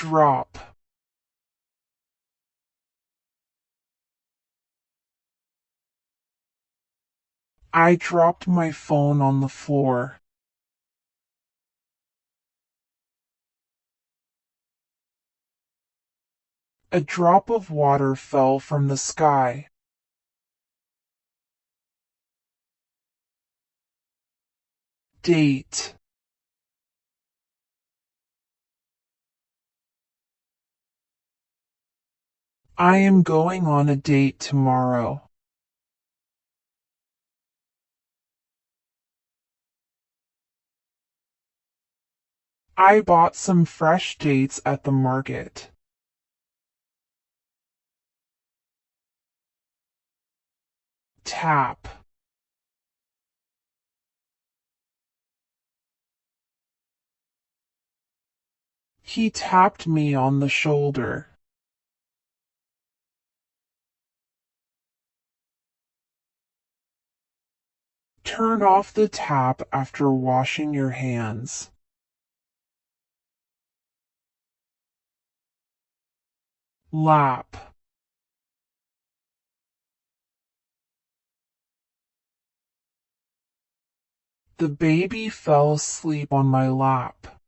Drop. I dropped my phone on the floor. A drop of water fell from the sky. Date. I am going on a date tomorrow. I bought some fresh dates at the market. Tap. He tapped me on the shoulder. Turn off the tap after washing your hands. Lap. The baby fell asleep on my lap.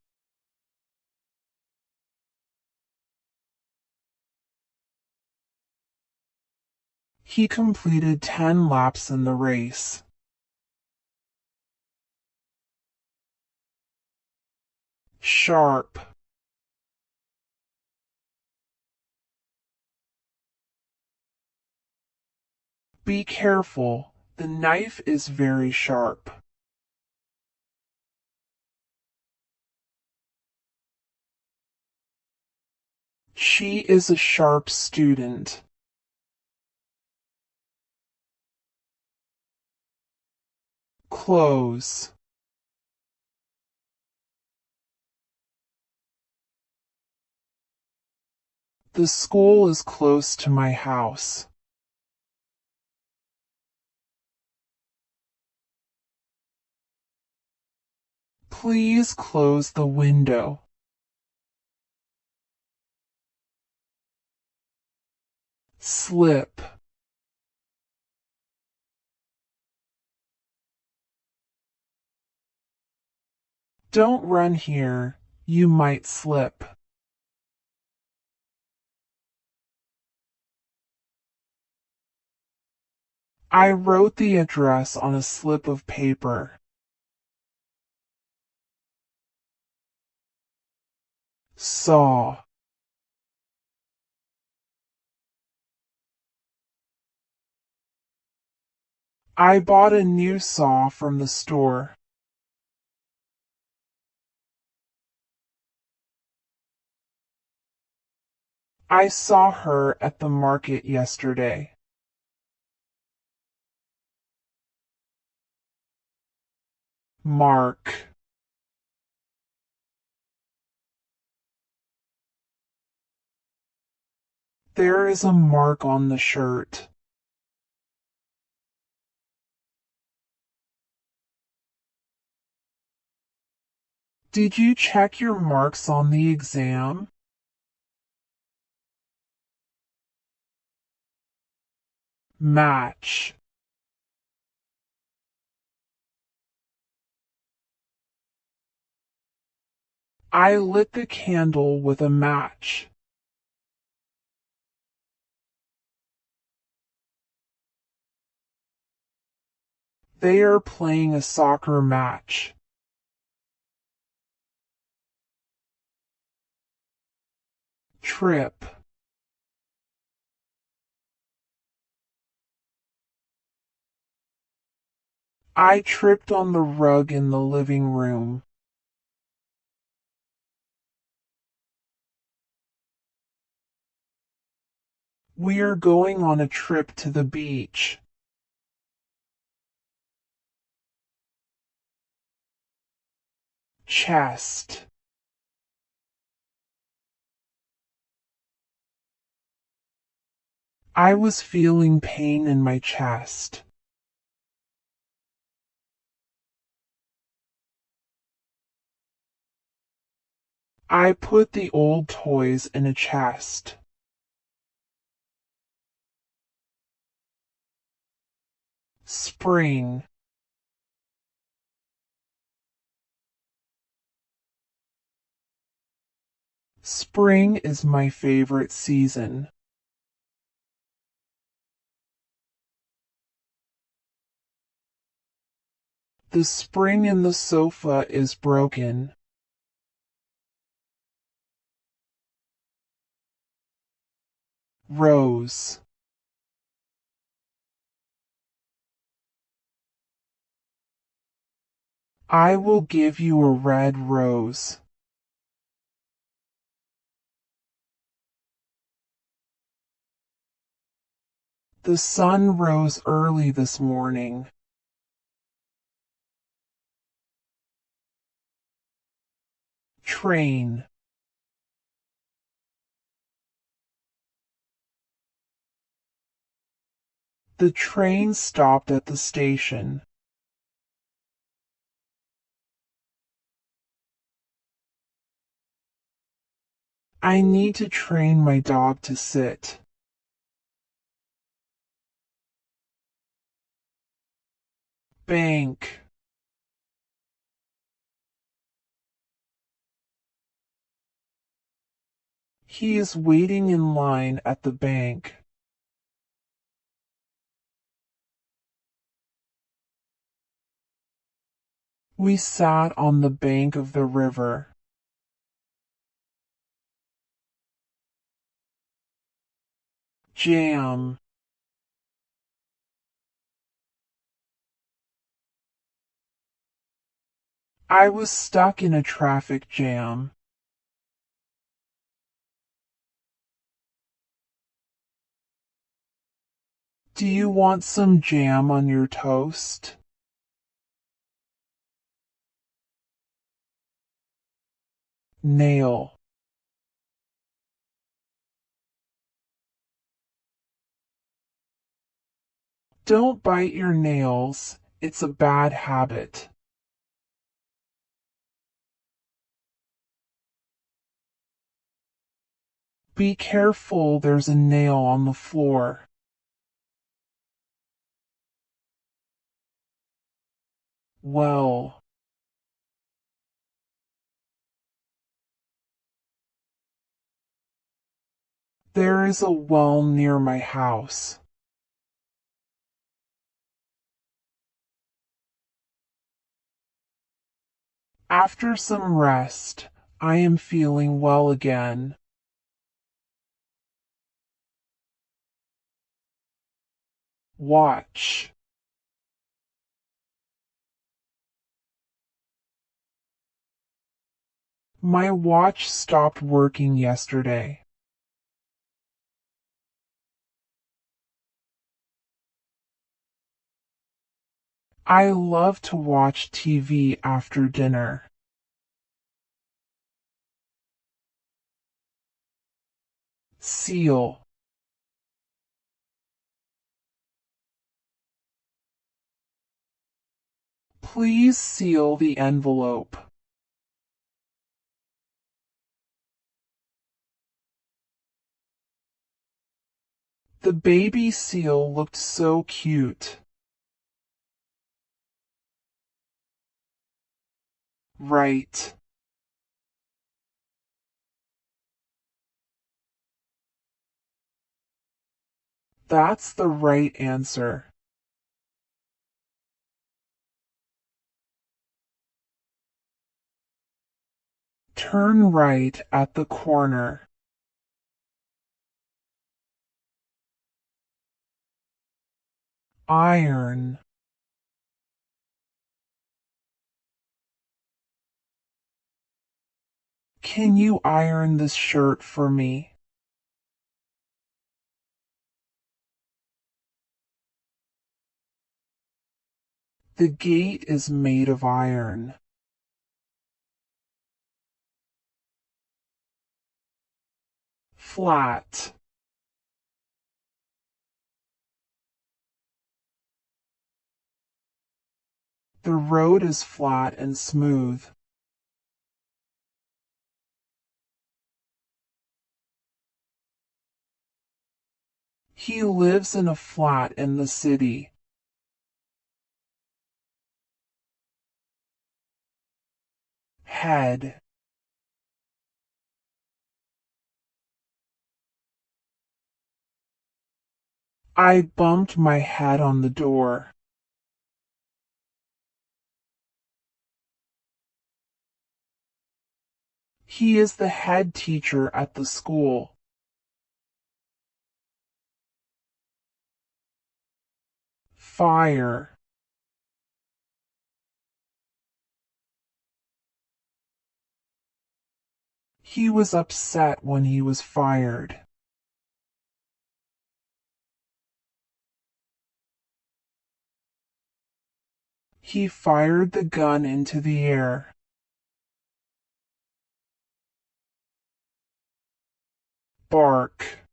He completed 10 laps in the race. Sharp. Be careful, the knife is very sharp. She is a sharp student. Close. The school is close to my house. Please close the window. Slip. Don't run here, you might slip. I wrote the address on a slip of paper. Saw. I bought a new saw from the store. I saw her at the market yesterday. Mark. There is a mark on the shirt. Did you check your marks on the exam? Match. I lit the candle with a match. They are playing a soccer match. Trip. I tripped on the rug in the living room. We're going on a trip to the beach. Chest. I was feeling pain in my chest. I put the old toys in a chest. Spring. Spring is my favorite season. The spring in the sofa is broken. Rose. I will give you a red rose. The sun rose early this morning. Train. The train stopped at the station. I need to train my dog to sit. Bank. He is waiting in line at the bank. We sat on the bank of the river. Jam. I was stuck in a traffic jam. Do you want some jam on your toast? Nail. Don't bite your nails. It's a bad habit. Be careful, there's a nail on the floor. Well. There is a well near my house. After some rest, I am feeling well again. Watch. My watch stopped working yesterday. I love to watch TV after dinner. Seal. Please seal the envelope. The baby seal looked so cute. Right. That's the right answer. Turn right at the corner. Iron. Can you iron this shirt for me? The gate is made of iron. Flat. The road is flat and smooth. He lives in a flat in the city. Head. I bumped my head on the door. He is the head teacher at the school. Fire. He was upset when he was fired. He fired the gun into the air. Bark.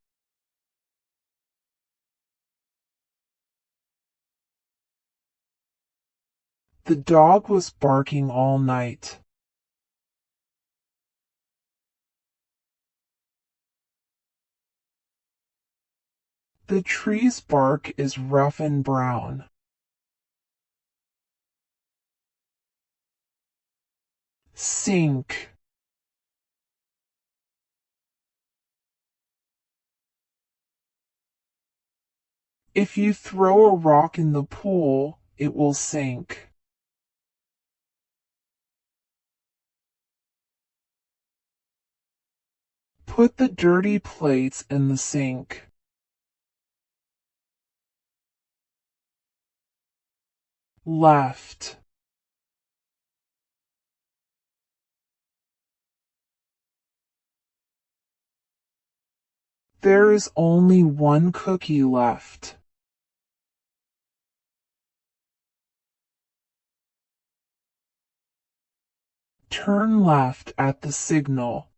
The dog was barking all night. The tree's bark is rough and brown. Sink. If you throw a rock in the pool, it will sink. Put the dirty plates in the sink. Left. There is only one cookie left. Turn left at the signal.